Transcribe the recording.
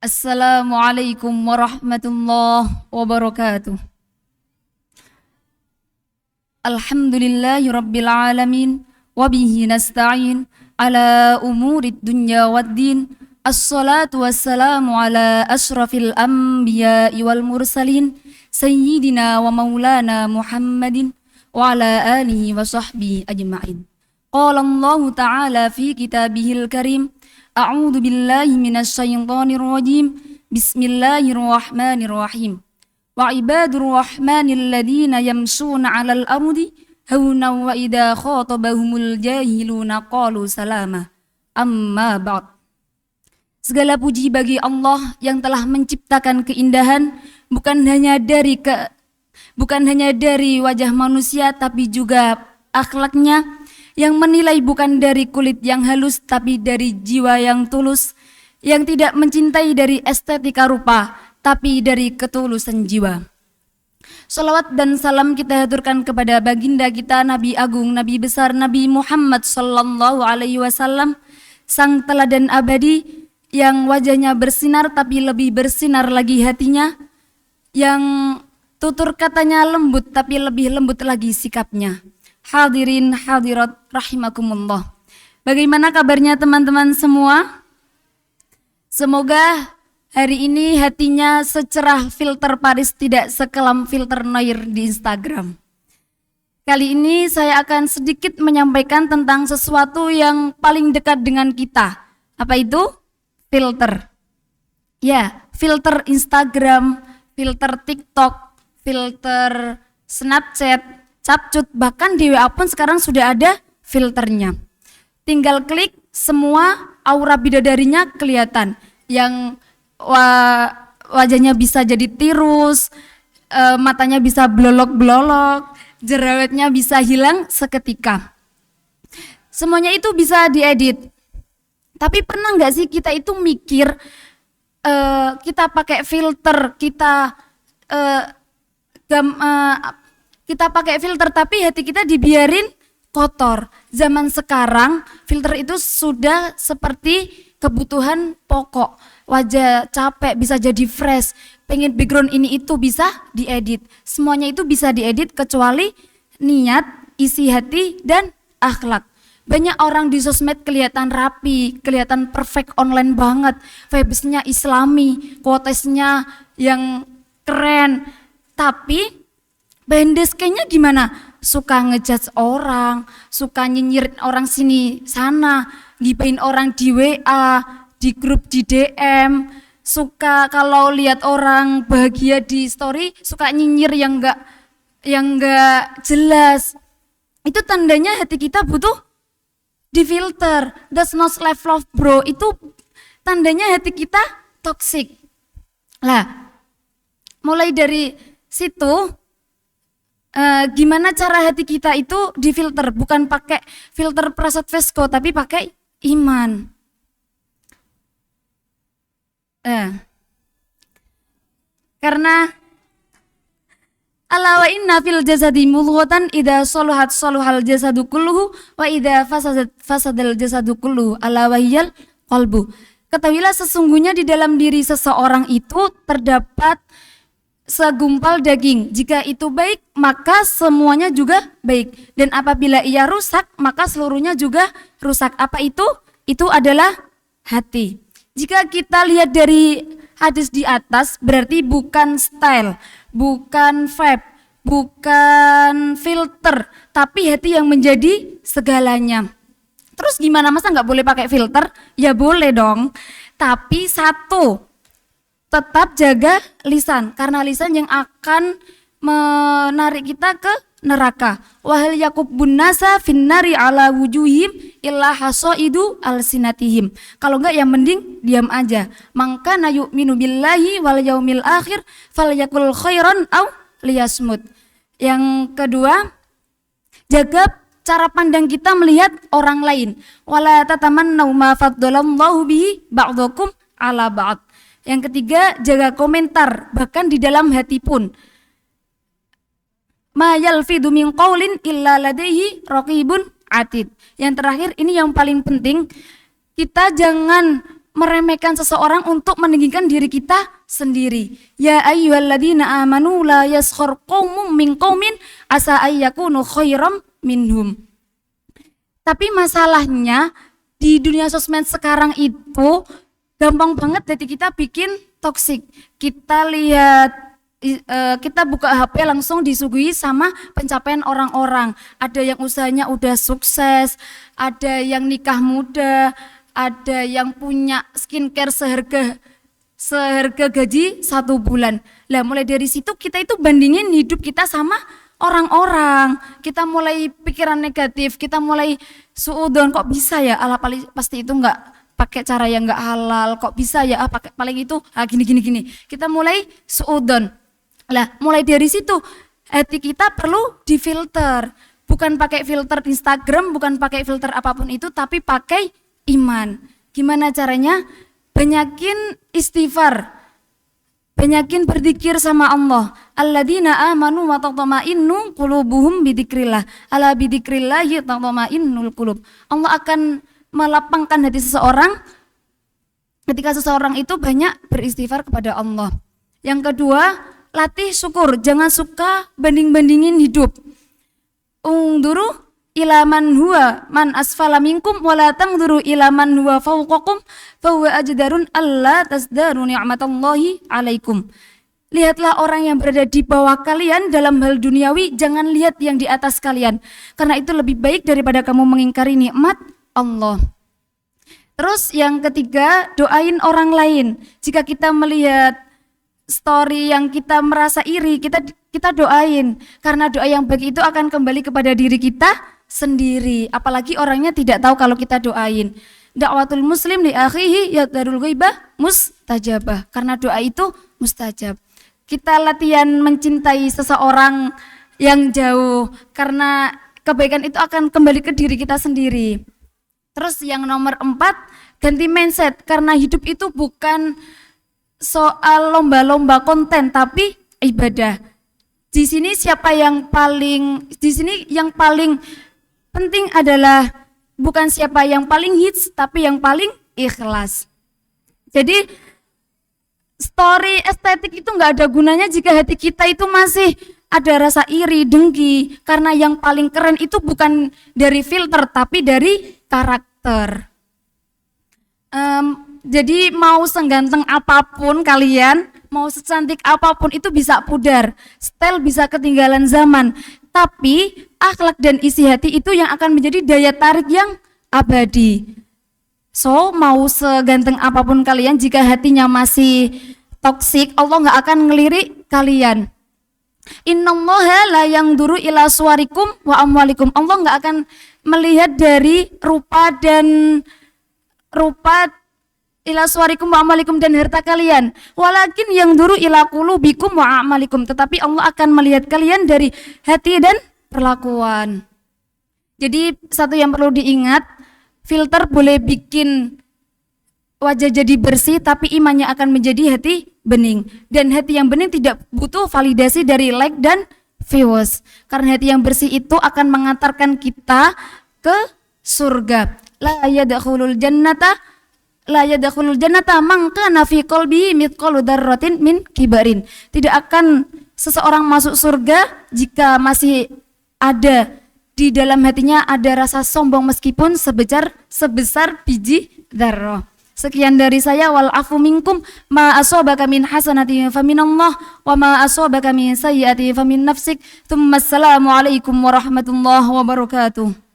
Assalamualaikum warahmatullahi wabarakatuh. Alhamdulillahi rabbil alamin wabihi nasta'in ala umurid dunya waddin. Assalatu wassalamu ala ashrafil anbiya'i wal mursalin sayyidina wa maulana Muhammadin wa ala alihi wa sahbihi ajma'in. Qala Allah ta'ala fi kitabihil karim. A'udzu billahi minasy syaithanir rajim. Bismillahirrahmanirrahim. Wa ibadur rahmanil ladzina yamshuna 'alal ardi hauna wa idza khatabahumul jahiluna qalu salama. Amma ba'd. Segala puji bagi Allah yang telah menciptakan keindahan bukan hanya dari wajah manusia tapi juga akhlaknya, yang menilai bukan dari kulit yang halus tapi dari jiwa yang tulus, yang tidak mencintai dari estetika rupa tapi dari ketulusan jiwa. Salawat dan salam kita haturkan kepada baginda kita Nabi Agung, Nabi besar Nabi Muhammad sallallahu alaihi wasallam, sang teladan abadi yang wajahnya bersinar tapi lebih bersinar lagi hatinya, yang tutur katanya lembut tapi lebih lembut lagi sikapnya. Hadirin hadirat rahimakumullah. Bagaimana kabarnya teman-teman semua? Semoga hari ini hatinya secerah filter Paris, tidak sekelam filter Noir di Instagram. Kali ini saya akan sedikit menyampaikan tentang sesuatu yang paling dekat dengan kita. Apa itu? Filter. Ya, filter Instagram, filter TikTok, filter Snapchat, Capcut, bahkan di WA pun sekarang sudah ada filternya. Tinggal klik, semua aura bidadarinya kelihatan. Yang wajahnya bisa jadi tirus, matanya bisa blolok-blolok, jerawatnya bisa hilang seketika. Semuanya itu bisa diedit. Tapi pernah nggak sih kita itu mikir, kita pakai filter, kita pakai filter tapi hati kita dibiarin kotor. Zaman sekarang filter itu sudah seperti kebutuhan pokok. Wajah capek bisa jadi fresh, pengen background ini itu bisa diedit. Semuanya itu bisa diedit kecuali niat, isi hati, dan akhlak. Banyak orang di sosmed kelihatan rapi, kelihatan perfect online banget, vibes-nya islami, quotes-nya yang keren, tapi behind the scene-nya gimana? Suka ngejudge orang, suka nyinyirin orang sini sana, gibahin orang di WA, di grup di DM, suka kalau lihat orang bahagia di story, suka nyinyir yang enggak jelas. Itu tandanya hati kita butuh difilter. That's not self love, bro. Itu tandanya hati kita toxic. Lah, mulai dari situ, gimana cara hati kita itu difilter? Bukan pakai filter Prasad Vesco, tapi pakai iman. Karena ala wa inna fil jasadi mudghatan idza saluhat saluhal jasadu kulluhu wa idza fasadal jasadu kulluhu ala wahiyal qalbu. Ketahuilah sesungguhnya di dalam diri seseorang itu terdapat segumpal daging. Jika itu baik, maka semuanya juga baik. Dan apabila ia rusak, maka seluruhnya juga rusak. Apa itu? Itu adalah hati. Jika kita lihat dari hadis di atas, berarti bukan style, bukan vibe, bukan filter, tapi hati yang menjadi segalanya. Terus gimana, masa nggak boleh pakai filter? Ya boleh dong. Tapi satu, tetap jaga lisan, karena lisan yang akan menarik kita ke neraka. Wahal yakubbun nasa finnari ala wujuhim illa hasaidu alsinatihim. Kalau enggak ya mending diam aja. Maka na yu'minu billahi wal yaumil akhir falyakul khairan aw liyasmut. Yang kedua, jaga cara pandang kita melihat orang lain. Wala tatamannu ma faddalallahu bihi ba'dakum ala ba'd. Yang ketiga, jaga komentar, bahkan di dalam hati pun. Ma yalfidu min qaulin illa ladaihi raqibun atid. Yang terakhir, ini yang paling penting, kita jangan meremehkan seseorang untuk meninggikan diri kita sendiri. Ya ayyuhalladzina amanu la yaskhar qaumun min qaumin asa ayyakunu khairam minhum. Tapi masalahnya di dunia sosmed sekarang itu gampang banget jadi kita bikin toksik. Kita lihat kita buka HP langsung disuguhi sama pencapaian orang-orang. Ada yang usahanya udah sukses, ada yang nikah muda, ada yang punya skincare seharga gaji 1 bulan. Lah mulai dari situ kita itu bandingin hidup kita sama orang-orang. Kita mulai pikiran negatif, kita mulai suudon, kok bisa ya ala pasti itu enggak pakai cara yang enggak halal, kok bisa ya pakai paling itu gini. Kita mulai suudon. Lah mulai dari situ hati kita perlu difilter, bukan pakai filter Instagram, bukan pakai filter apapun itu, tapi pakai iman. Gimana caranya? Banyakin istighfar, banyakin berzikir sama Allah. Alladzina amanu wa tatma'innu qulubuhum bidzikrillah. Ala bidzikrillah tatma'innul qulub. Allah akan melapangkan hati seseorang ketika seseorang itu banyak beristighfar kepada Allah. Yang kedua, latih syukur, jangan suka banding-bandingin hidup. Ungduru ila man huwa man asfala minkum wa la tangduru ila man huwa fawqakum fa huwa ajdarun alla tasdaru ni'matallahi alaikum. Lihatlah orang yang berada di bawah kalian dalam hal duniawi, jangan lihat yang di atas kalian, karena itu lebih baik daripada kamu mengingkari nikmat Allah. Terus yang ketiga, doain orang lain. Jika kita melihat story yang kita merasa iri, kita doain, karena doa yang baik itu akan kembali kepada diri kita sendiri. Apalagi orangnya tidak tahu kalau kita doain. Da'watul muslim li akhihi yadarul ghaibah mustajabah, karena doa itu mustajab. Kita latihan mencintai seseorang yang jauh, karena kebaikan itu akan kembali ke diri kita sendiri. Terus yang nomor 4, ganti mindset, karena hidup itu bukan soal lomba-lomba konten tapi ibadah. Di sini yang paling penting adalah bukan siapa yang paling hits tapi yang paling ikhlas. Jadi story estetik itu nggak ada gunanya jika hati kita itu masih ada rasa iri, dengki, karena yang paling keren itu bukan dari filter tapi dari karakter. Jadi mau seganteng apapun kalian, mau secantik apapun itu bisa pudar, style bisa ketinggalan zaman, tapi akhlak dan isi hati itu yang akan menjadi daya tarik yang abadi. So mau seganteng apapun kalian, jika hatinya masih toksik, Allah nggak akan ngelirik kalian. Innallaha la yangduru ila suwarikum wa amwalikum. Allah nggak akan melihat dari rupa ila suwarikum wa amalikum dan harta kalian, walakin yang duru ila qulubikum wa amalikum, tetapi Allah akan melihat kalian dari hati dan perlakuan. Jadi satu yang perlu diingat, filter boleh bikin wajah jadi bersih, tapi imannya akan menjadi hati bening, dan hati yang bening tidak butuh validasi dari like dan viewers, karena hati yang bersih itu akan mengantarkan kita ke surga. La yadkhulul jannata man kana fi qalbihi mithqalu dzarratin min kibarin. Tidak akan seseorang masuk surga jika masih ada di dalam hatinya ada rasa sombong meskipun sebesar biji dzarrah. Sekian dari saya, wal afu minkum, ma asabaka min hasanati fa minallah wa ma asabaka min sayyiati fa min nafsik. Assalamu alaikum warahmatullahi wabarakatuh.